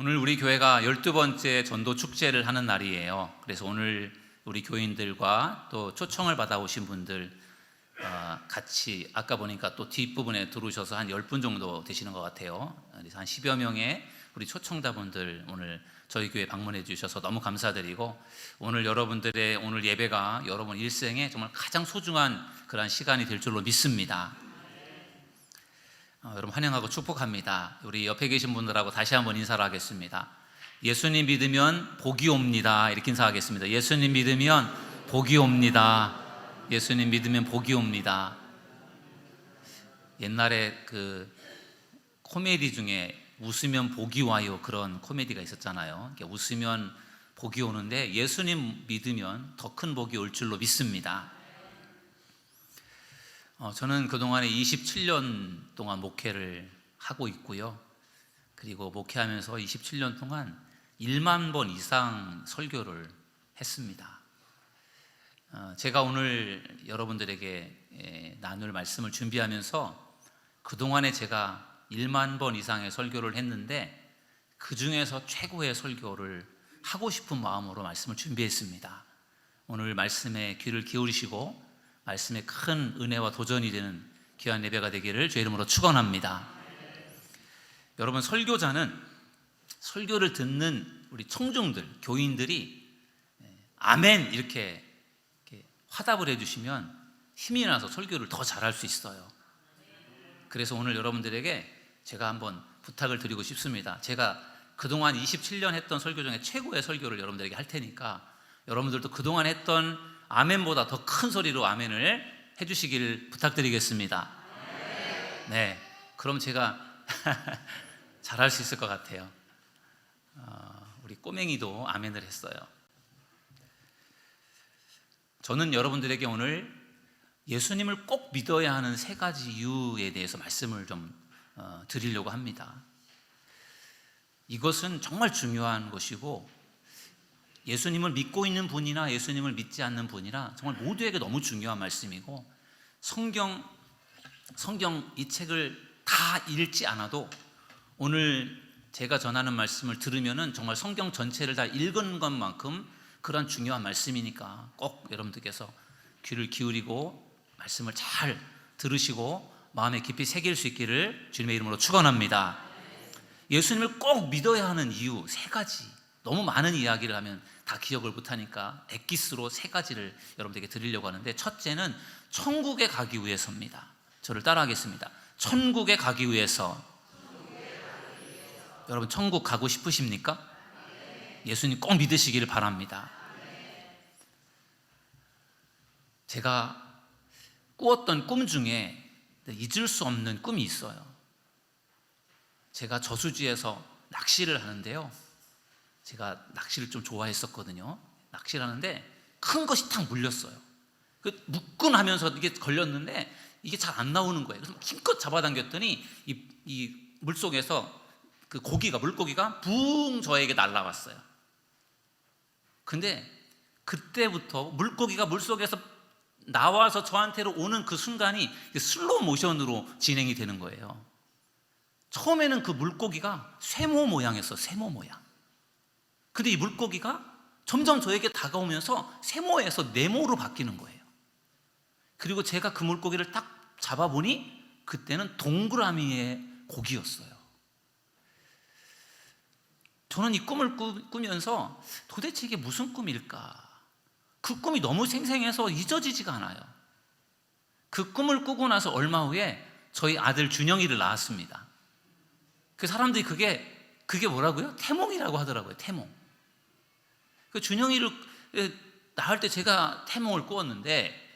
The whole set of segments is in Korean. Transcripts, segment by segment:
오늘 우리 교회가 12번째 전도 축제를 하는 날이에요. 그래서 오늘 우리 교인들과 또 초청을 받아오신 분들 같이 아까 보니까 또 뒷부분에 들어오셔서 한 10분 정도 되시는 것 같아요. 그래서 한 10여 명의 우리 초청자분들 오늘 저희 교회 방문해 주셔서 너무 감사드리고, 오늘 여러분들의 오늘 예배가 여러분 일생에 정말 가장 소중한 그런 시간이 될 줄로 믿습니다. 여러분 환영하고 축복합니다. 우리 옆에 계신 분들하고 다시 한번 인사를 하겠습니다. 예수님 믿으면 복이 옵니다. 이렇게 인사하겠습니다. 예수님 믿으면 복이 옵니다. 예수님 믿으면 복이 옵니다. 옛날에 그 코미디 중에 웃으면 복이 와요, 그런 코미디가 있었잖아요. 웃으면 복이 오는데 예수님 믿으면 더 큰 복이 올 줄로 믿습니다. 저는 그동안에 27년 동안 목회를 하고 있고요. 그리고 목회하면서 27년 동안 1만 번 이상 설교를 했습니다. 제가 오늘 여러분들에게 나눌 말씀을 준비하면서 그동안에 제가 1만 번 이상의 설교를 했는데 그 중에서 최고의 설교를 하고 싶은 마음으로 말씀을 준비했습니다. 오늘 말씀에 귀를 기울이시고 말씀에 큰 은혜와 도전이 되는 귀한 예배가 되기를 주의 이름으로 축원합니다. 여러분, 설교자는 설교를 듣는 우리 청중들, 교인들이 아멘 이렇게 화답을 해주시면 힘이 나서 설교를 더 잘할 수 있어요. 그래서 오늘 여러분들에게 제가 한번 부탁을 드리고 싶습니다. 제가 그동안 27년 했던 설교 중에 최고의 설교를 여러분들에게 할 테니까 여러분들도 그동안 했던 아멘보다 더 큰 소리로 아멘을 해주시길 부탁드리겠습니다. 네, 그럼 제가 잘할 수 있을 것 같아요. 우리 꼬맹이도 아멘을 했어요. 저는 여러분들에게 오늘 예수님을 꼭 믿어야 하는 3가지 이유에 대해서 말씀을 좀 드리려고 합니다. 이것은 정말 중요한 것이고, 예수님을 믿고 있는 분이나 예수님을 믿지 않는 분이나 정말 모두에게 너무 중요한 말씀이고, 성경 이 책을 다 읽지 않아도 오늘 제가 전하는 말씀을 들으면은 정말 성경 전체를 다 읽은 것만큼 그런 중요한 말씀이니까 꼭 여러분들께서 귀를 기울이고 말씀을 잘 들으시고 마음에 깊이 새길 수 있기를 주님의 이름으로 축원합니다. 예수님을 꼭 믿어야 하는 이유 3가지, 너무 많은 이야기를 하면 다 기억을 못하니까 엑기스로 3가지를 여러분들에게 드리려고 하는데, 첫째는 천국에 가기 위해서입니다. 저를 따라하겠습니다. 천국에 가기 위해서. 여러분, 천국 가고 싶으십니까? 예수님 꼭 믿으시기를 바랍니다. 제가 꾸었던 꿈 중에 잊을 수 없는 꿈이 있어요. 제가 저수지에서 낚시를 하는데요, 제가 낚시를 좀 좋아했었거든요. 낚시를 하는데 큰 것이 탁 물렸어요. 묶근하면서 이게 걸렸는데 이게 잘 안 나오는 거예요. 그래서 힘껏 잡아당겼더니 이 물속에서 그 물고기가 붕 저에게 날아왔어요. 근데 그때부터 물고기가 물속에서 나와서 저한테로 오는 그 순간이 슬로우 모션으로 진행이 되는 거예요. 처음에는 그 물고기가 쇠모 모양이었어요. 쇠모 모양. 근데 이 물고기가 점점 저에게 다가오면서 세모에서 네모로 바뀌는 거예요. 그리고 제가 그 물고기를 딱 잡아보니 그때는 동그라미의 고기였어요. 저는 이 꿈을 꾸면서 도대체 이게 무슨 꿈일까? 그 꿈이 너무 생생해서 잊어지지가 않아요. 그 꿈을 꾸고 나서 얼마 후에 저희 아들 준영이를 낳았습니다. 그 사람들이 그게 뭐라고요? 태몽이라고 하더라고요. 태몽. 그 준영이를 낳을 때 제가 태몽을 꾸었는데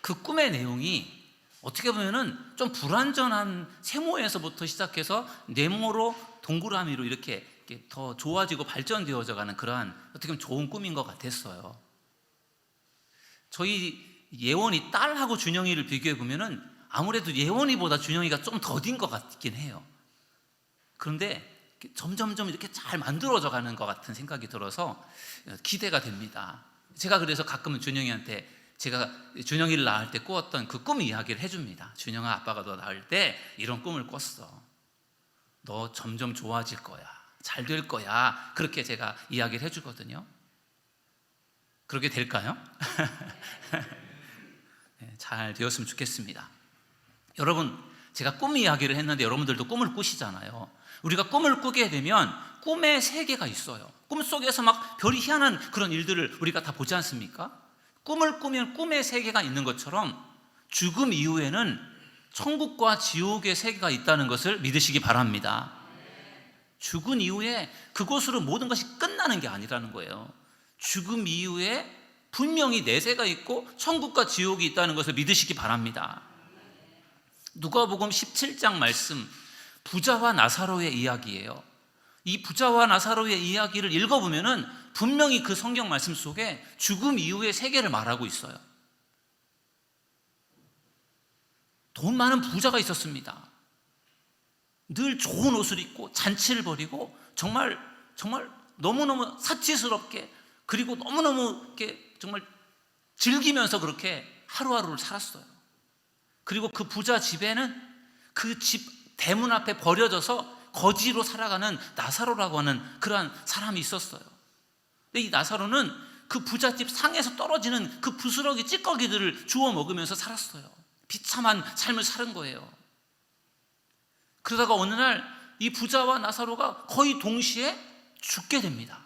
그 꿈의 내용이 어떻게 보면은 좀 불완전한 세모에서부터 시작해서 네모로 동그라미로 이렇게 더 좋아지고 발전되어져 가는 그러한 어떻게 보면 좋은 꿈인 것 같았어요. 저희 예원이 딸하고 준영이를 비교해 보면은 아무래도 예원이보다 준영이가 좀 더딘 것 같긴 해요. 그런데 점점점 이렇게 잘 만들어져 가는 것 같은 생각이 들어서 기대가 됩니다. 제가 그래서 가끔은 준영이한테 제가 준영이를 낳을 때 꾸었던 그 꿈 이야기를 해줍니다. 준영아, 아빠가 너 낳을 때 이런 꿈을 꿨어. 너 점점 좋아질 거야, 잘 될 거야, 그렇게 제가 이야기를 해주거든요. 그렇게 될까요? 네, 잘 되었으면 좋겠습니다. 여러분, 제가 꿈 이야기를 했는데 여러분들도 꿈을 꾸시잖아요. 우리가 꿈을 꾸게 되면 꿈의 세계가 있어요. 꿈속에서 막 별이 희한한 그런 일들을 우리가 다 보지 않습니까? 꿈을 꾸면 꿈의 세계가 있는 것처럼 죽음 이후에는 천국과 지옥의 세계가 있다는 것을 믿으시기 바랍니다. 죽은 이후에 그곳으로 모든 것이 끝나는 게 아니라는 거예요. 죽음 이후에 분명히 내세가 있고 천국과 지옥이 있다는 것을 믿으시기 바랍니다. 누가복음 17장 말씀, 부자와 나사로의 이야기예요. 이 부자와 나사로의 이야기를 읽어보면은 분명히 그 성경 말씀 속에 죽음 이후의 세계를 말하고 있어요. 돈 많은 부자가 있었습니다. 늘 좋은 옷을 입고 잔치를 벌이고 정말 너무너무 사치스럽게, 그리고 너무너무 이렇게 정말 즐기면서 그렇게 하루하루를 살았어요. 그리고 그 부자 집에는 그 집 대문 앞에 버려져서 거지로 살아가는 나사로라고 하는 그러한 사람이 있었어요. 근데 이 나사로는 그 부잣집 상에서 떨어지는 그 부스러기 찌꺼기들을 주워 먹으면서 살았어요. 비참한 삶을 사는 거예요. 그러다가 어느 날 이 부자와 나사로가 거의 동시에 죽게 됩니다.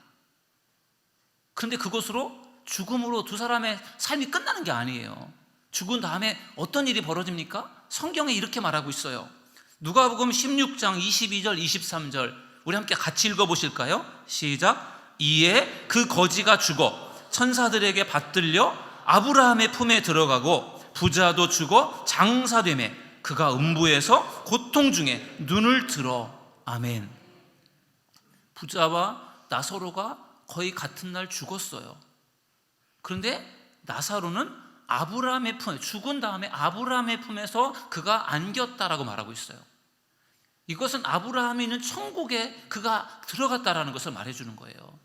그런데 그것으로 죽음으로 두 사람의 삶이 끝나는 게 아니에요. 죽은 다음에 어떤 일이 벌어집니까? 성경에 이렇게 말하고 있어요. 누가복음 16장 22절 23절 우리 함께 같이 읽어보실까요? 시작. 이에 그 거지가 죽어 천사들에게 받들려 아브라함의 품에 들어가고 부자도 죽어 장사되매 그가 음부에서 고통 중에 눈을 들어. 아멘. 부자와 나사로가 거의 같은 날 죽었어요. 그런데 나사로는 아브라함의 품에, 죽은 다음에 아브라함의 품에서 그가 안겼다라고 말하고 있어요. 이것은 아브라함이 있는 천국에 그가 들어갔다라는 것을 말해주는 거예요.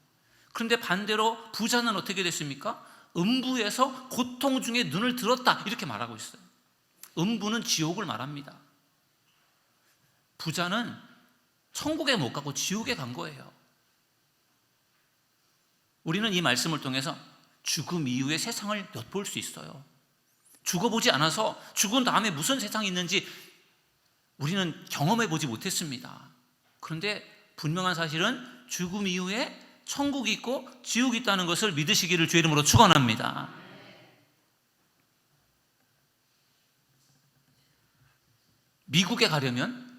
그런데 반대로 부자는 어떻게 됐습니까? 음부에서 고통 중에 눈을 들었다, 이렇게 말하고 있어요. 음부는 지옥을 말합니다. 부자는 천국에 못 가고 지옥에 간 거예요. 우리는 이 말씀을 통해서 죽음 이후의 세상을 엿볼 수 있어요. 죽어보지 않아서 죽은 다음에 무슨 세상이 있는지 우리는 경험해 보지 못했습니다. 그런데 분명한 사실은 죽음 이후에 천국이 있고 지옥이 있다는 것을 믿으시기를 주의 이름으로 축원합니다. 미국에 가려면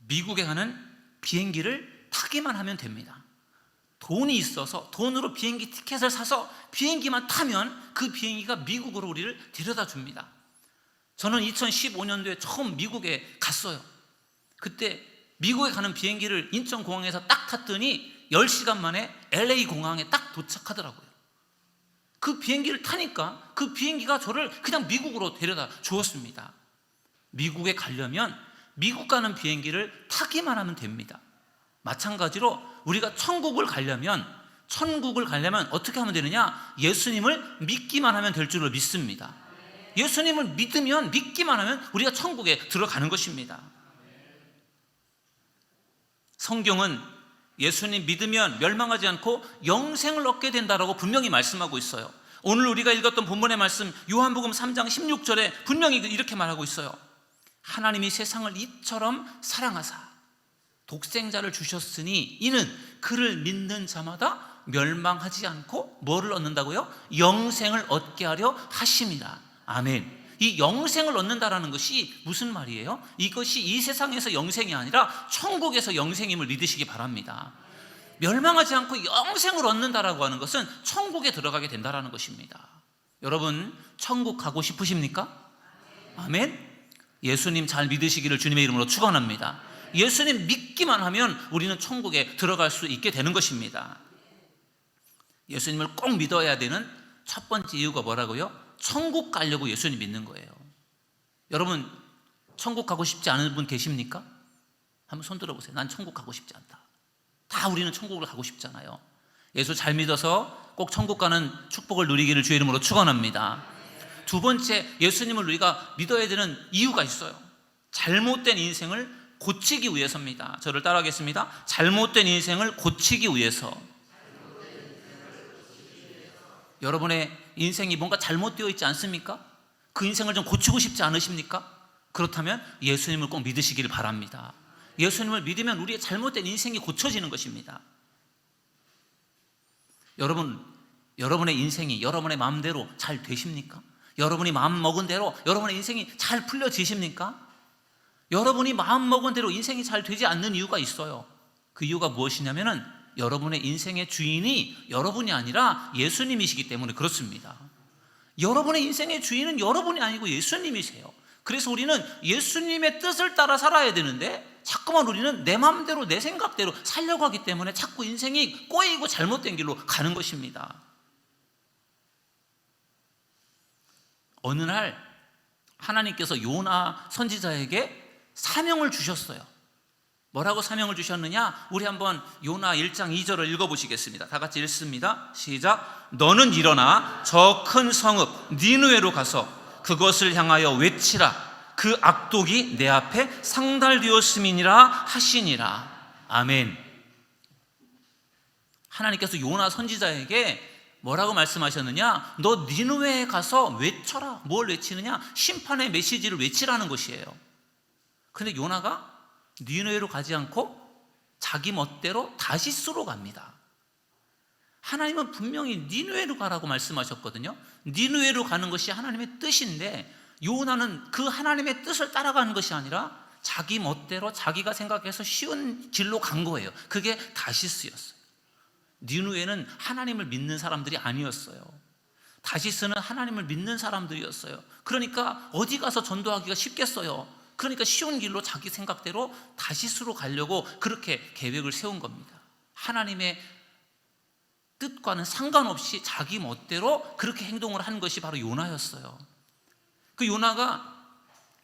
미국에 가는 비행기를 타기만 하면 됩니다. 돈이 있어서 돈으로 비행기 티켓을 사서 비행기만 타면 그 비행기가 미국으로 우리를 데려다 줍니다. 저는 2015년도에 처음 미국에 갔어요. 그때 미국에 가는 비행기를 인천공항에서 딱 탔더니 10시간 만에 LA 공항에 딱 도착하더라고요. 그 비행기를 타니까 그 비행기가 저를 그냥 미국으로 데려다 주었습니다. 미국에 가려면 미국 가는 비행기를 타기만 하면 됩니다. 마찬가지로 우리가 천국을 가려면 어떻게 하면 되느냐? 예수님을 믿기만 하면 될 줄로 믿습니다. 예수님을 믿기만 하면 우리가 천국에 들어가는 것입니다. 성경은 예수님 믿으면 멸망하지 않고 영생을 얻게 된다라고 분명히 말씀하고 있어요. 오늘 우리가 읽었던 본문의 말씀 요한복음 3장 16절에 분명히 이렇게 말하고 있어요. 하나님이 세상을 이처럼 사랑하사 독생자를 주셨으니 이는 그를 믿는 자마다 멸망하지 않고 뭐를 얻는다고요? 영생을 얻게 하려 하심이라. 아멘. 이 영생을 얻는다라는 것이 무슨 말이에요? 이것이 이 세상에서 영생이 아니라 천국에서 영생임을 믿으시기 바랍니다. 멸망하지 않고 영생을 얻는다라고 하는 것은 천국에 들어가게 된다라는 것입니다. 여러분, 천국 가고 싶으십니까? 아멘. 예수님 잘 믿으시기를 주님의 이름으로 축원합니다. 예수님 믿기만 하면 우리는 천국에 들어갈 수 있게 되는 것입니다. 예수님을 꼭 믿어야 되는 첫 번째 이유가 뭐라고요? 천국 가려고 예수님 믿는 거예요. 여러분, 천국 가고 싶지 않은 분 계십니까? 한번 손 들어보세요. 난 천국 가고 싶지 않다. 다 우리는 천국을 가고 싶잖아요. 예수 잘 믿어서 꼭 천국 가는 축복을 누리기를 주의 이름으로 축원합니다. 두 번째, 예수님을 우리가 믿어야 되는 이유가 있어요. 잘못된 인생을 고치기 위해서입니다. 저를 따라하겠습니다. 잘못된 인생을 고치기 위해서. 여러분의 인생이 뭔가 잘못되어 있지 않습니까? 그 인생을 좀 고치고 싶지 않으십니까? 그렇다면 예수님을 꼭 믿으시길 바랍니다. 예수님을 믿으면 우리의 잘못된 인생이 고쳐지는 것입니다. 여러분의 인생이 여러분의 마음대로 잘 되십니까? 여러분이 마음 먹은 대로 여러분의 인생이 잘 풀려지십니까? 여러분이 마음 먹은 대로 인생이 잘 되지 않는 이유가 있어요. 그 이유가 무엇이냐면은 여러분의 인생의 주인이 여러분이 아니라 예수님이시기 때문에 그렇습니다. 여러분의 인생의 주인은 여러분이 아니고 예수님이세요. 그래서 우리는 예수님의 뜻을 따라 살아야 되는데 자꾸만 우리는 내 마음대로 내 생각대로 살려고 하기 때문에 자꾸 인생이 꼬이고 잘못된 길로 가는 것입니다. 어느 날 하나님께서 요나 선지자에게 사명을 주셨어요. 뭐라고 사명을 주셨느냐? 우리 한번 요나 1장 2절을 읽어보시겠습니다. 다 같이 읽습니다. 시작. 너는 일어나 저 큰 성읍 니느웨로 가서 그것을 향하여 외치라. 그 악독이 내 앞에 상달되었음이니라 하시니라. 아멘. 하나님께서 요나 선지자에게 뭐라고 말씀하셨느냐? 너 니느웨에 가서 외쳐라. 뭘 외치느냐? 심판의 메시지를 외치라는 것이에요. 그런데 요나가 니느웨로 가지 않고 자기 멋대로 다시스로 갑니다. 하나님은 분명히 니느웨로 가라고 말씀하셨거든요. 니느웨로 가는 것이 하나님의 뜻인데 요나는 그 하나님의 뜻을 따라가는 것이 아니라 자기 멋대로 자기가 생각해서 쉬운 길로 간 거예요. 그게 다시스였어요. 니느웨는 하나님을 믿는 사람들이 아니었어요. 다시스는 하나님을 믿는 사람들이었어요. 그러니까 어디 가서 전도하기가 쉽겠어요. 그러니까 쉬운 길로 자기 생각대로 다시스로 가려고 그렇게 계획을 세운 겁니다. 하나님의 뜻과는 상관없이 자기 멋대로 그렇게 행동을 한 것이 바로 요나였어요. 그 요나가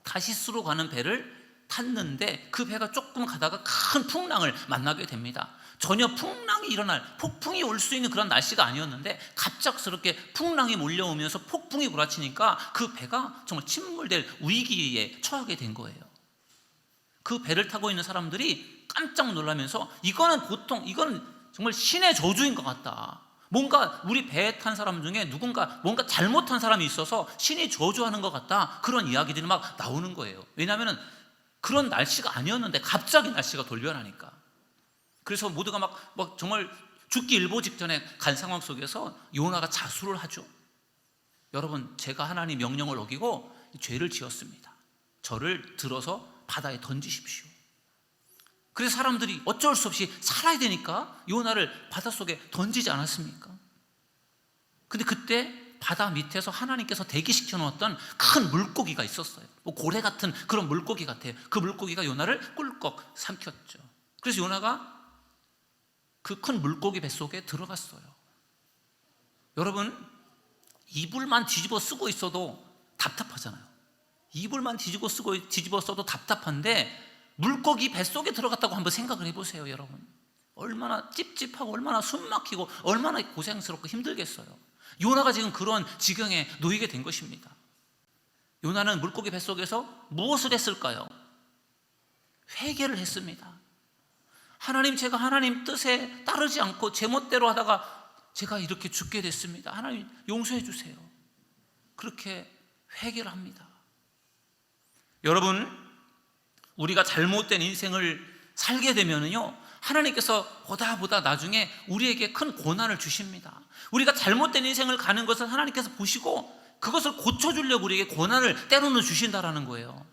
다시스로 가는 배를 탔는데 그 배가 조금 가다가 큰 풍랑을 만나게 됩니다. 전혀 풍랑이 일어날, 폭풍이 올 수 있는 그런 날씨가 아니었는데 갑작스럽게 풍랑이 몰려오면서 폭풍이 몰아치니까 그 배가 정말 침몰될 위기에 처하게 된 거예요. 그 배를 타고 있는 사람들이 깜짝 놀라면서 이거는 정말 신의 저주인 것 같다. 뭔가 우리 배에 탄 사람 중에 누군가 뭔가 잘못한 사람이 있어서 신이 저주하는 것 같다. 그런 이야기들이 막 나오는 거예요. 왜냐하면 그런 날씨가 아니었는데 갑자기 날씨가 돌변하니까. 그래서 모두가 막 정말 죽기 일보 직전에 간 상황 속에서 요나가 자수를 하죠. 여러분, 제가 하나님 명령을 어기고 죄를 지었습니다. 저를 들어서 바다에 던지십시오. 그래서 사람들이 어쩔 수 없이 살아야 되니까 요나를 바닷속에 던지지 않았습니까? 근데 그때 바다 밑에서 하나님께서 대기시켜 놓았던 큰 물고기가 있었어요. 뭐 고래 같은 그런 물고기 같아요. 그 물고기가 요나를 꿀꺽 삼켰죠. 그래서 요나가 그 큰 물고기 뱃속에 들어갔어요. 여러분, 이불만 뒤집어 쓰고 있어도 답답하잖아요. 이불만 뒤집어 써도 답답한데 물고기 뱃속에 들어갔다고 한번 생각을 해보세요. 여러분, 얼마나 찝찝하고 얼마나 숨막히고 얼마나 고생스럽고 힘들겠어요. 요나가 지금 그런 지경에 놓이게 된 것입니다. 요나는 물고기 뱃속에서 무엇을 했을까요? 회개를 했습니다. 하나님, 제가 하나님 뜻에 따르지 않고 제 멋대로 하다가 제가 이렇게 죽게 됐습니다. 하나님 용서해 주세요. 그렇게 회개를 합니다. 여러분, 우리가 잘못된 인생을 살게 되면요, 하나님께서 보다 나중에 우리에게 큰 고난을 주십니다. 우리가 잘못된 인생을 가는 것을 하나님께서 보시고 그것을 고쳐주려고 우리에게 고난을 때로는 주신다라는 거예요.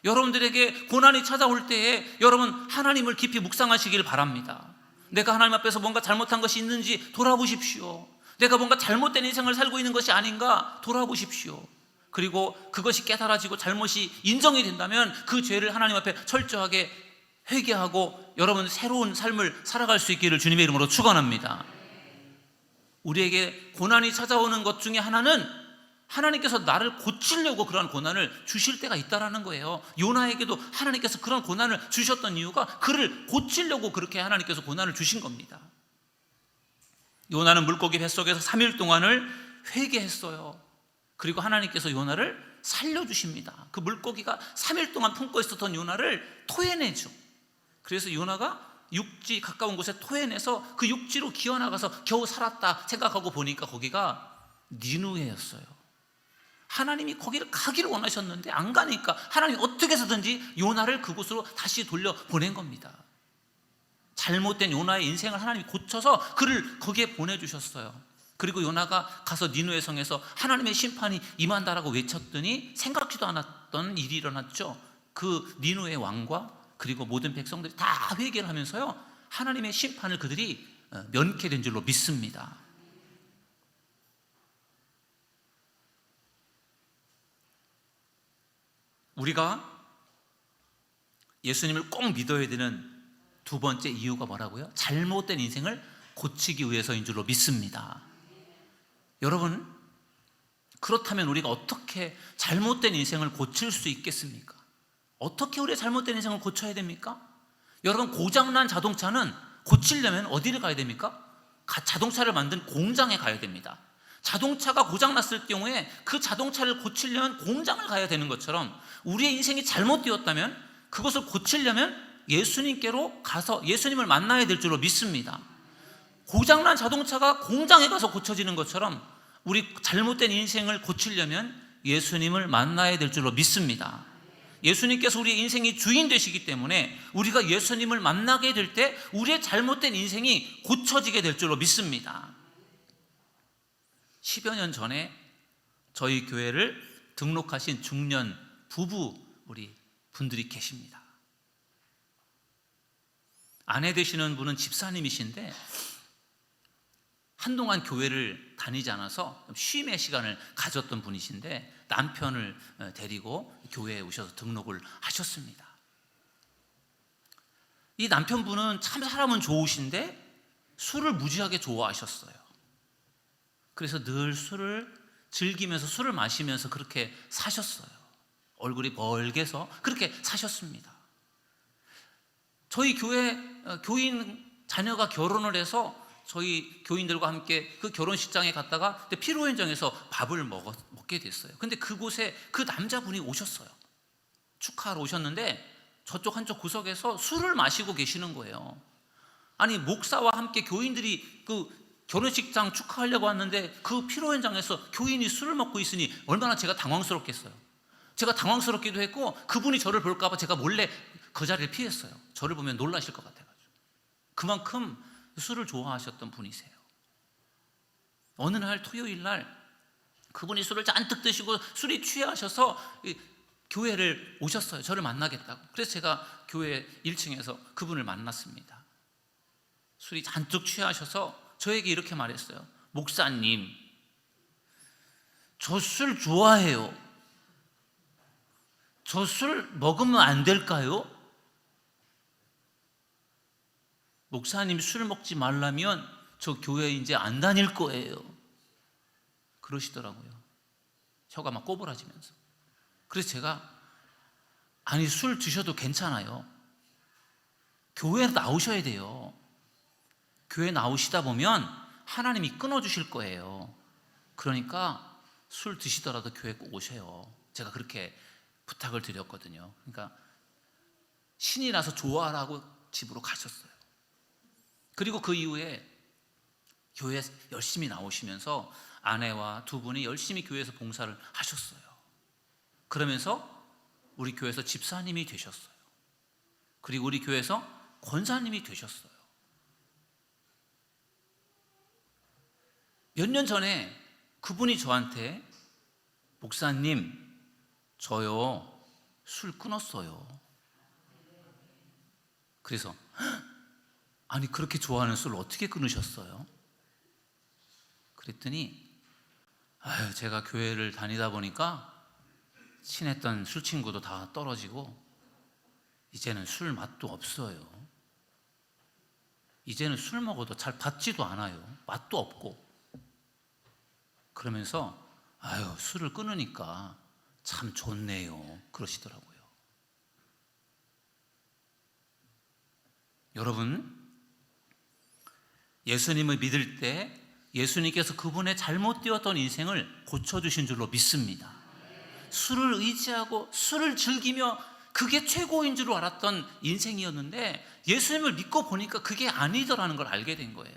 여러분들에게 고난이 찾아올 때에 여러분 하나님을 깊이 묵상하시길 바랍니다. 내가 하나님 앞에서 뭔가 잘못한 것이 있는지 돌아보십시오. 내가 뭔가 잘못된 인생을 살고 있는 것이 아닌가 돌아보십시오. 그리고 그것이 깨달아지고 잘못이 인정이 된다면 그 죄를 하나님 앞에 철저하게 회개하고 여러분 새로운 삶을 살아갈 수 있기를 주님의 이름으로 축원합니다. 우리에게 고난이 찾아오는 것 중에 하나는 하나님께서 나를 고치려고 그런 고난을 주실 때가 있다라는 거예요. 요나에게도 하나님께서 그런 고난을 주셨던 이유가 그를 고치려고 그렇게 하나님께서 고난을 주신 겁니다. 요나는 물고기 뱃속에서 3일 동안을 회개했어요. 그리고 하나님께서 요나를 살려주십니다. 그 물고기가 3일 동안 품고 있었던 요나를 토해내죠. 그래서 요나가 육지 가까운 곳에 토해내서 그 육지로 기어나가서 겨우 살았다 생각하고 보니까 거기가 니누에였어요. 하나님이 거기를 가기를 원하셨는데 안 가니까 하나님이 어떻게 해서든지 요나를 그곳으로 다시 돌려보낸 겁니다. 잘못된 요나의 인생을 하나님이 고쳐서 그를 거기에 보내주셨어요. 그리고 요나가 가서 니누에 성에서 하나님의 심판이 임한다라고 외쳤더니 생각지도 않았던 일이 일어났죠. 그 니누의 왕과 그리고 모든 백성들이 다 회개를 하면서요, 하나님의 심판을 그들이 면케된 줄로 믿습니다. 우리가 예수님을 꼭 믿어야 되는 두 번째 이유가 뭐라고요? 잘못된 인생을 고치기 위해서인 줄로 믿습니다. 여러분, 그렇다면 우리가 어떻게 잘못된 인생을 고칠 수 있겠습니까? 어떻게 우리의 잘못된 인생을 고쳐야 됩니까? 여러분, 고장난 자동차는 고치려면 어디를 가야 됩니까? 자동차를 만든 공장에 가야 됩니다. 자동차가 고장났을 경우에 그 자동차를 고치려면 공장을 가야 되는 것처럼 우리의 인생이 잘못되었다면 그것을 고치려면 예수님께로 가서 예수님을 만나야 될 줄로 믿습니다. 고장난 자동차가 공장에 가서 고쳐지는 것처럼 우리 잘못된 인생을 고치려면 예수님을 만나야 될 줄로 믿습니다. 예수님께서 우리의 인생이 주인 되시기 때문에 우리가 예수님을 만나게 될 때 우리의 잘못된 인생이 고쳐지게 될 줄로 믿습니다. 10여 년 전에 저희 교회를 등록하신 중년 부부 우리 분들이 계십니다. 아내 되시는 분은 집사님이신데 한동안 교회를 다니지 않아서 쉼의 시간을 가졌던 분이신데 남편을 데리고 교회에 오셔서 등록을 하셨습니다. 이 남편분은 참 사람은 좋으신데 술을 무지하게 좋아하셨어요. 그래서 늘 술을 즐기면서 술을 마시면서 그렇게 사셨어요. 얼굴이 벌게서 그렇게 사셨습니다. 저희 교회 교인 자녀가 결혼을 해서 저희 교인들과 함께 그 결혼식장에 갔다가 피로연장에서 밥을 먹게 됐어요. 근데 그곳에 그 남자분이 오셨어요. 축하하러 오셨는데 저쪽 한쪽 구석에서 술을 마시고 계시는 거예요. 아니, 목사와 함께 교인들이 그 결혼식장 축하하려고 왔는데 그 피로연장에서 교인이 술을 먹고 있으니 얼마나 제가 당황스럽겠어요. 제가 당황스럽기도 했고 그분이 저를 볼까 봐 제가 몰래 그 자리를 피했어요. 저를 보면 놀라실 것 같아가지고. 그만큼 술을 좋아하셨던 분이세요. 어느 날 토요일 날 그분이 술을 잔뜩 드시고 술이 취하셔서 교회를 오셨어요. 저를 만나겠다고. 그래서 제가 교회 1층에서 그분을 만났습니다. 술이 잔뜩 취하셔서 저에게 이렇게 말했어요. 목사님, 저 술 좋아해요. 저 술 먹으면 안 될까요? 목사님 술 먹지 말라면 저 교회 이제 안 다닐 거예요. 그러시더라고요. 혀가 막 꼬부라지면서. 그래서 제가 아니, 술 드셔도 괜찮아요. 교회에 나오셔야 돼요. 교회 나오시다 보면 하나님이 끊어주실 거예요. 그러니까 술 드시더라도 교회 꼭 오셔요. 제가 그렇게 부탁을 드렸거든요. 그러니까 신이 나서 좋아라고 집으로 가셨어요. 그리고 그 이후에 교회에 열심히 나오시면서 아내와 두 분이 열심히 교회에서 봉사를 하셨어요. 그러면서 우리 교회에서 집사님이 되셨어요. 그리고 우리 교회에서 권사님이 되셨어요. 몇 년 전에 그분이 저한테 목사님, 저요 술 끊었어요. 그래서 아니, 그렇게 좋아하는 술 어떻게 끊으셨어요? 그랬더니 제가 교회를 다니다 보니까 친했던 술 친구도 다 떨어지고 이제는 술 맛도 없어요. 이제는 술 먹어도 잘 받지도 않아요. 맛도 없고. 그러면서 술을 끊으니까 참 좋네요. 그러시더라고요. 여러분, 예수님을 믿을 때 예수님께서 그분의 잘못되었던 인생을 고쳐주신 줄로 믿습니다. 술을 의지하고 술을 즐기며 그게 최고인 줄 알았던 인생이었는데 예수님을 믿고 보니까 그게 아니더라는 걸 알게 된 거예요.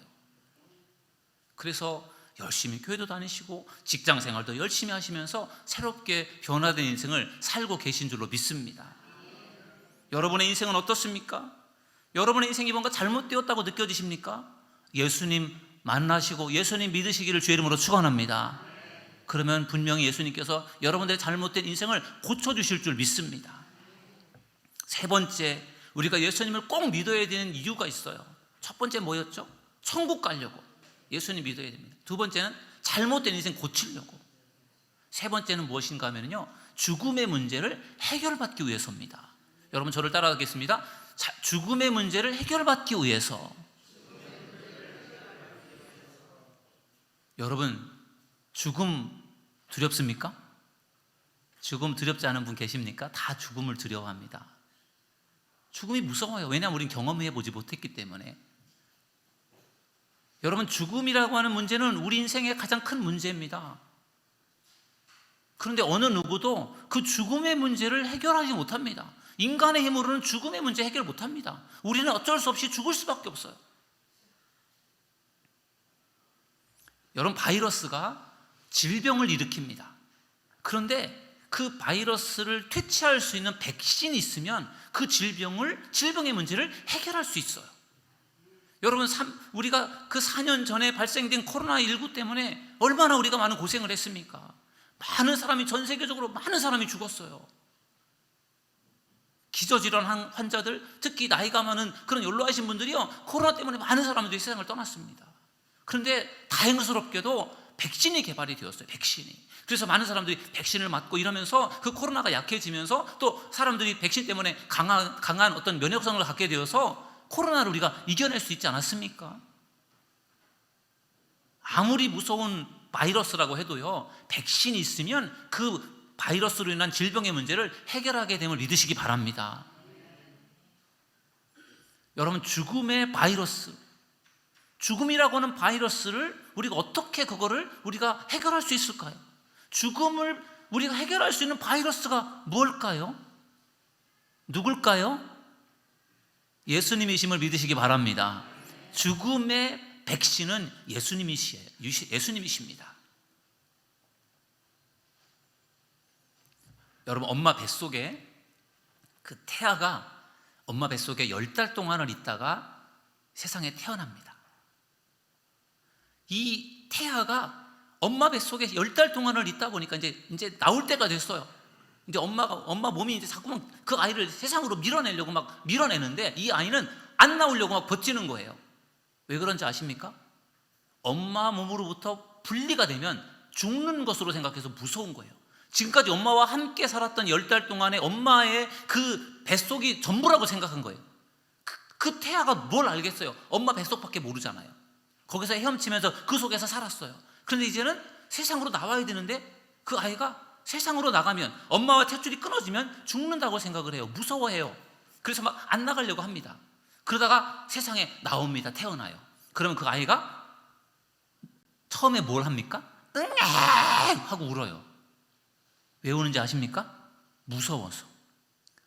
그래서 열심히 교회도 다니시고 직장 생활도 열심히 하시면서 새롭게 변화된 인생을 살고 계신 줄로 믿습니다. 여러분의 인생은 어떻습니까? 여러분의 인생이 뭔가 잘못되었다고 느껴지십니까? 예수님 만나시고 예수님 믿으시기를 주의 이름으로 축원합니다. 그러면 분명히 예수님께서 여러분들의 잘못된 인생을 고쳐주실 줄 믿습니다. 세 번째, 우리가 예수님을 꼭 믿어야 되는 이유가 있어요. 첫 번째 뭐였죠? 천국 가려고 예수님 믿어야 됩니다. 두 번째는 잘못된 인생 고치려고. 세 번째는 무엇인가 하면요, 죽음의 문제를 해결받기 위해서입니다. 여러분 저를 따라하겠습니다. 죽음의 문제를 해결받기 위해서. 여러분 죽음 두렵습니까? 죽음 두렵지 않은 분 계십니까? 다 죽음을 두려워합니다. 죽음이 무서워요. 왜냐하면 우리는 경험해보지 못했기 때문에. 여러분 죽음이라고 하는 문제는 우리 인생의 가장 큰 문제입니다. 그런데 어느 누구도 그 죽음의 문제를 해결하지 못합니다. 인간의 힘으로는 죽음의 문제 해결 못합니다. 우리는 어쩔 수 없이 죽을 수밖에 없어요. 여러분 바이러스가 질병을 일으킵니다. 그런데 그 바이러스를 퇴치할 수 있는 백신이 있으면 그 질병의 문제를 해결할 수 있어요. 여러분 우리가 그 4년 전에 발생된 코로나19 때문에 얼마나 우리가 많은 고생을 했습니까? 많은 사람이, 전 세계적으로 많은 사람이 죽었어요. 기저질환 환자들, 특히 나이가 많은 그런 연로하신 분들이요, 코로나 때문에 많은 사람들이 세상을 떠났습니다. 그런데 다행스럽게도 백신이 개발이 되었어요. 백신이. 그래서 많은 사람들이 백신을 맞고 이러면서 그 코로나가 약해지면서 또 사람들이 백신 때문에 강한 어떤 면역성을 갖게 되어서 코로나를 우리가 이겨낼 수 있지 않았습니까? 아무리 무서운 바이러스라고 해도요, 백신이 있으면 그 바이러스로 인한 질병의 문제를 해결하게 됨을 믿으시기 바랍니다. 여러분 죽음의 바이러스, 죽음이라고 하는 바이러스를 우리가 어떻게 그거를 우리가 해결할 수 있을까요? 죽음을 우리가 해결할 수 있는 바이러스가 뭘까요? 누굴까요? 예수님이심을 믿으시기 바랍니다. 죽음의 백신은 예수님이십니다. 여러분 엄마 뱃속에 그 태아가 엄마 뱃속에 10달 동안을 있다가 세상에 태어납니다. 이 태아가 엄마 뱃속에 10달 동안을 있다 보니까 이제 나올 때가 됐어요. 이제 엄마 몸이 이제 자꾸만 그 아이를 세상으로 밀어내려고 막 밀어내는데 이 아이는 안 나오려고 막 버티는 거예요. 왜 그런지 아십니까? 엄마 몸으로부터 분리가 되면 죽는 것으로 생각해서 무서운 거예요. 지금까지 엄마와 함께 살았던 10달 동안에 엄마의 그 뱃속이 전부라고 생각한 거예요. 그 태아가 뭘 알겠어요? 엄마 뱃속밖에 모르잖아요. 거기서 헤엄치면서 그 속에서 살았어요. 그런데 이제는 세상으로 나와야 되는데 그 아이가 세상으로 나가면 엄마와 탯줄이 끊어지면 죽는다고 생각을 해요. 무서워해요. 그래서 막 안 나가려고 합니다. 그러다가 세상에 나옵니다. 태어나요. 그러면 그 아이가 처음에 뭘 합니까? 응애 하고 울어요. 왜 우는지 아십니까? 무서워서.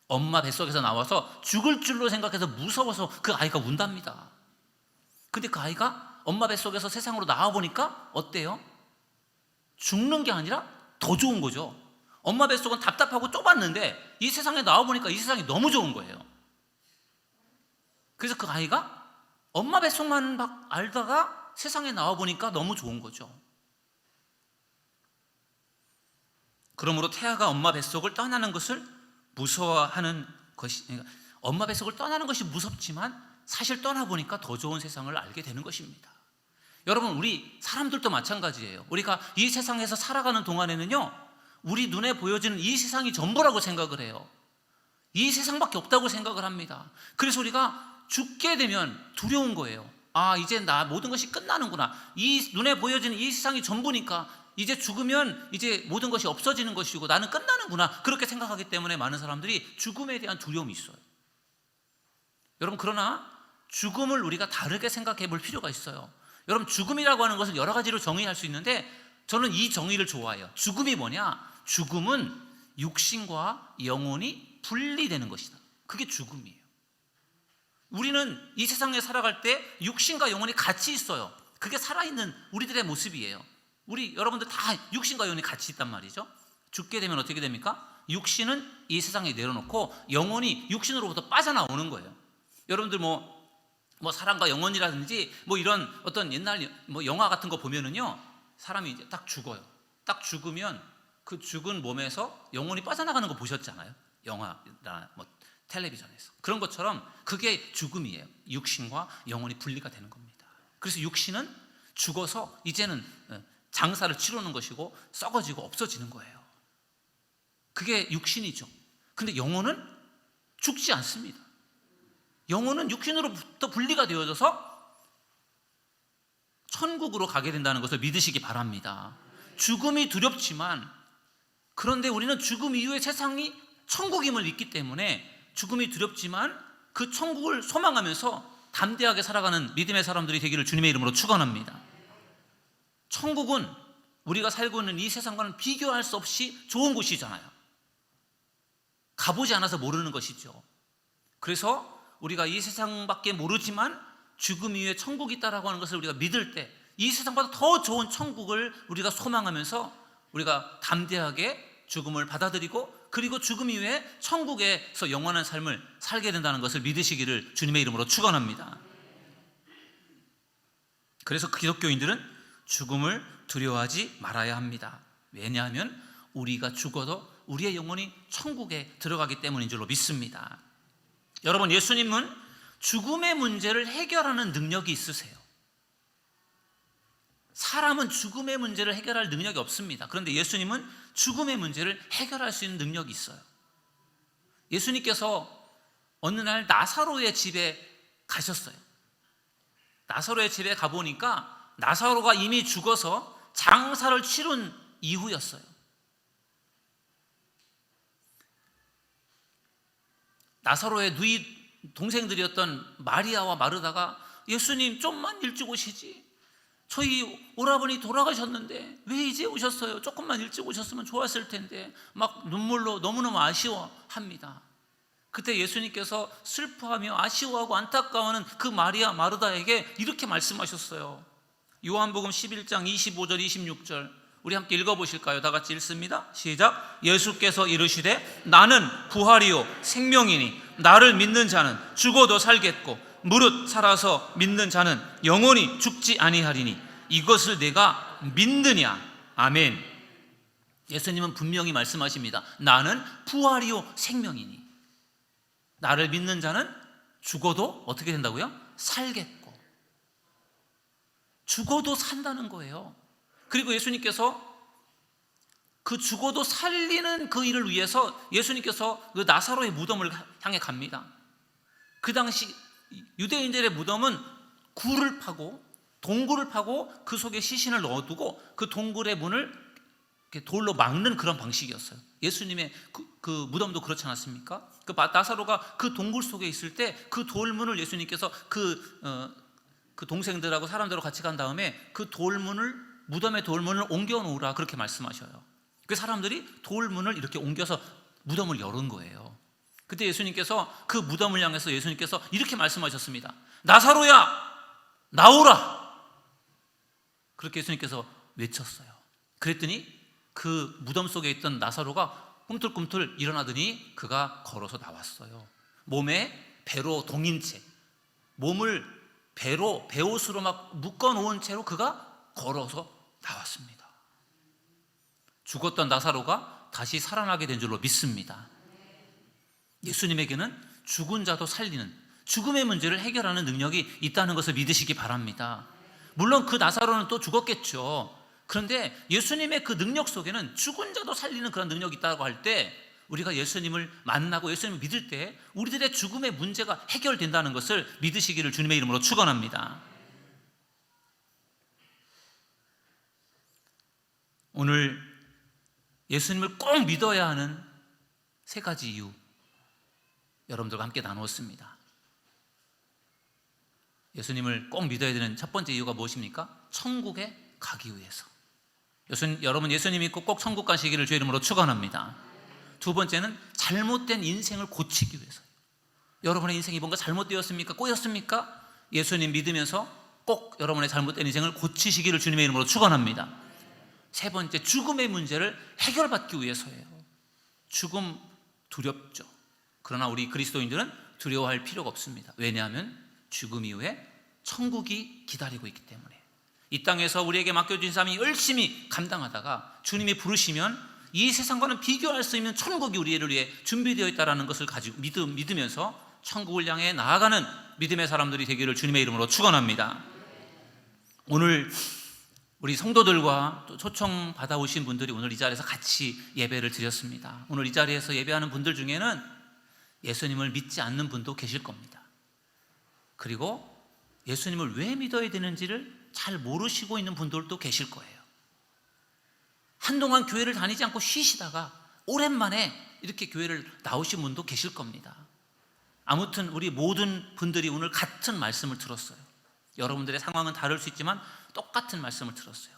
엄마 뱃속에서 나와서 죽을 줄로 생각해서 무서워서 그 아이가 운답니다. 근데 그 아이가 엄마 뱃속에서 세상으로 나와보니까 어때요? 죽는 게 아니라 더 좋은 거죠. 엄마 뱃속은 답답하고 좁았는데 이 세상에 나와보니까 이 세상이 너무 좋은 거예요. 그래서 그 아이가 엄마 뱃속만 막 알다가 세상에 나와보니까 너무 좋은 거죠. 그러므로 태아가 엄마 뱃속을 떠나는 것을 무서워하는 것이, 엄마 뱃속을 떠나는 것이 무섭지만 사실 떠나보니까 더 좋은 세상을 알게 되는 것입니다. 여러분 우리 사람들도 마찬가지예요. 우리가 이 세상에서 살아가는 동안에는요, 우리 눈에 보여지는 이 세상이 전부라고 생각을 해요. 이 세상밖에 없다고 생각을 합니다. 그래서 우리가 죽게 되면 두려운 거예요. 아, 이제 나 모든 것이 끝나는구나. 이 눈에 보여지는 이 세상이 전부니까 이제 죽으면 이제 모든 것이 없어지는 것이고 나는 끝나는구나. 그렇게 생각하기 때문에 많은 사람들이 죽음에 대한 두려움이 있어요. 여러분 그러나 죽음을 우리가 다르게 생각해 볼 필요가 있어요. 여러분 죽음이라고 하는 것을 여러 가지로 정의할 수 있는데 저는 이 정의를 좋아해요. 죽음이 뭐냐? 죽음은 육신과 영혼이 분리되는 것이다. 그게 죽음이에요. 우리는 이 세상에 살아갈 때 육신과 영혼이 같이 있어요. 그게 살아있는 우리들의 모습이에요. 우리 여러분들 다 육신과 영혼이 같이 있단 말이죠. 죽게 되면 어떻게 됩니까? 육신은 이 세상에 내려놓고 영혼이 육신으로부터 빠져나오는 거예요. 여러분들 뭐 사랑과 영혼이라든지 뭐 이런 어떤 옛날 뭐 영화 같은 거 보면은요, 사람이 이제 딱 죽어요. 딱 죽으면 그 죽은 몸에서 영혼이 빠져나가는 거 보셨잖아요. 영화나 뭐 텔레비전에서. 그런 것처럼 그게 죽음이에요. 육신과 영혼이 분리가 되는 겁니다. 그래서 육신은 죽어서 이제는 장사를 치르는 것이고 썩어지고 없어지는 거예요. 그게 육신이죠. 근데 영혼은 죽지 않습니다. 영혼은 육신으로부터 분리가 되어져서 천국으로 가게 된다는 것을 믿으시기 바랍니다. 죽음이 두렵지만, 그런데 우리는 죽음 이후의 세상이 천국임을 믿기 때문에 죽음이 두렵지만 그 천국을 소망하면서 담대하게 살아가는 믿음의 사람들이 되기를 주님의 이름으로 축원합니다. 천국은 우리가 살고 있는 이 세상과는 비교할 수 없이 좋은 곳이잖아요. 가보지 않아서 모르는 것이죠. 그래서 우리가 이 세상밖에 모르지만 죽음 이후에 천국이 있다라고 하는 것을 우리가 믿을 때 이 세상보다 더 좋은 천국을 우리가 소망하면서 우리가 담대하게 죽음을 받아들이고, 그리고 죽음 이후에 천국에서 영원한 삶을 살게 된다는 것을 믿으시기를 주님의 이름으로 축원합니다. 그래서 기독교인들은 죽음을 두려워하지 말아야 합니다. 왜냐하면 우리가 죽어도 우리의 영혼이 천국에 들어가기 때문인 줄로 믿습니다. 여러분, 예수님은 죽음의 문제를 해결하는 능력이 있으세요. 사람은 죽음의 문제를 해결할 능력이 없습니다. 그런데 예수님은 죽음의 문제를 해결할 수 있는 능력이 있어요. 예수님께서 어느 날 나사로의 집에 가셨어요. 나사로의 집에 가보니까 나사로가 이미 죽어서 장사를 치른 이후였어요. 나사로의 누이 동생들이었던 마리아와 마르다가 예수님 좀만 일찍 오시지, 저희 오라버니 돌아가셨는데 왜 이제 오셨어요? 조금만 일찍 오셨으면 좋았을 텐데, 막 눈물로 너무너무 아쉬워합니다. 그때 예수님께서 슬퍼하며 아쉬워하고 안타까워하는 그 마리아 마르다에게 이렇게 말씀하셨어요. 요한복음 11장 25절 26절 우리 함께 읽어보실까요? 다 같이 읽습니다. 시작. 예수께서 이르시되 나는 부활이요 생명이니 나를 믿는 자는 죽어도 살겠고 무릇 살아서 믿는 자는 영원히 죽지 아니하리니 이것을 내가 믿느냐. 아멘. 예수님은 분명히 말씀하십니다. 나는 부활이요 생명이니 나를 믿는 자는 죽어도 어떻게 된다고요? 살겠고. 죽어도 산다는 거예요. 그리고 예수님께서 그 죽어도 살리는 그 일을 위해서 예수님께서 그 나사로의 무덤을 향해 갑니다. 그 당시 유대인들의 무덤은 굴을 파고 동굴을 파고 그 속에 시신을 넣어두고 그 동굴의 문을 이렇게 돌로 막는 그런 방식이었어요. 예수님의 그 무덤도 그렇지 않았습니까? 그 나사로가 그 동굴 속에 있을 때 그 돌문을 예수님께서 그 동생들하고 사람들하고 같이 간 다음에 그 돌문을, 무덤의 돌문을 옮겨 놓으라 그렇게 말씀하셔요. 그 사람들이 돌문을 이렇게 옮겨서 무덤을 열은 거예요. 그때 예수님께서 그 무덤을 향해서 예수님께서 이렇게 말씀하셨습니다. 나사로야 나오라. 그렇게 예수님께서 외쳤어요. 그랬더니 그 무덤 속에 있던 나사로가 꿈틀꿈틀 일어나더니 그가 걸어서 나왔어요. 몸에 배로 동인 채, 몸을 배로 베옷으로 막 묶어 놓은 채로 그가 걸어서 나왔습니다. 죽었던 나사로가 다시 살아나게 된 줄로 믿습니다. 예수님에게는 죽은 자도 살리는, 죽음의 문제를 해결하는 능력이 있다는 것을 믿으시기 바랍니다. 물론 그 나사로는 또 죽었겠죠. 그런데 예수님의 그 능력 속에는 죽은 자도 살리는 그런 능력이 있다고 할 때, 우리가 예수님을 만나고 예수님을 믿을 때 우리들의 죽음의 문제가 해결된다는 것을 믿으시기를 주님의 이름으로 축원합니다. 오늘 예수님을 꼭 믿어야 하는 세 가지 이유 여러분들과 함께 나누었습니다. 예수님을 꼭 믿어야 되는 첫 번째 이유가 무엇입니까? 천국에 가기 위해서. 여러분 예수님 믿고 꼭 천국 가시기를 주의 이름으로 축원합니다. 두 번째는 잘못된 인생을 고치기 위해서요. 여러분의 인생이 뭔가 잘못되었습니까? 꼬였습니까? 예수님 믿으면서 꼭 여러분의 잘못된 인생을 고치시기를 주님의 이름으로 축원합니다. 세 번째, 죽음의 문제를 해결받기 위해서예요. 죽음 두렵죠. 그러나 우리 그리스도인들은 두려워할 필요가 없습니다. 왜냐하면 죽음 이후에 천국이 기다리고 있기 때문에. 이 땅에서 우리에게 맡겨진 삶이 열심히 감당하다가 주님이 부르시면 이 세상과는 비교할 수 있는 천국이 우리를 위해 준비되어 있다는 것을 가지고 믿으면서 천국을 향해 나아가는 믿음의 사람들이 되기를 주님의 이름으로 축원합니다. 오늘 우리 성도들과 또 초청 받아오신 분들이 오늘 이 자리에서 같이 예배를 드렸습니다. 오늘 이 자리에서 예배하는 분들 중에는 예수님을 믿지 않는 분도 계실 겁니다. 그리고 예수님을 왜 믿어야 되는지를 잘 모르시고 있는 분들도 계실 거예요. 한동안 교회를 다니지 않고 쉬시다가 오랜만에 이렇게 교회를 나오신 분도 계실 겁니다. 아무튼 우리 모든 분들이 오늘 같은 말씀을 들었어요. 여러분들의 상황은 다를 수 있지만 똑같은 말씀을 들었어요.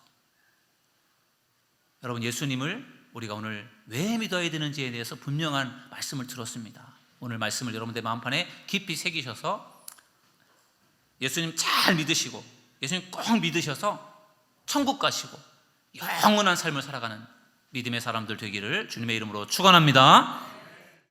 여러분, 예수님을 우리가 오늘 왜 믿어야 되는지에 대해서 분명한 말씀을 들었습니다. 오늘 말씀을 여러분들의 마음판에 깊이 새기셔서 예수님 잘 믿으시고 예수님 꼭 믿으셔서 천국 가시고 영원한 삶을 살아가는 믿음의 사람들 되기를 주님의 이름으로 축원합니다.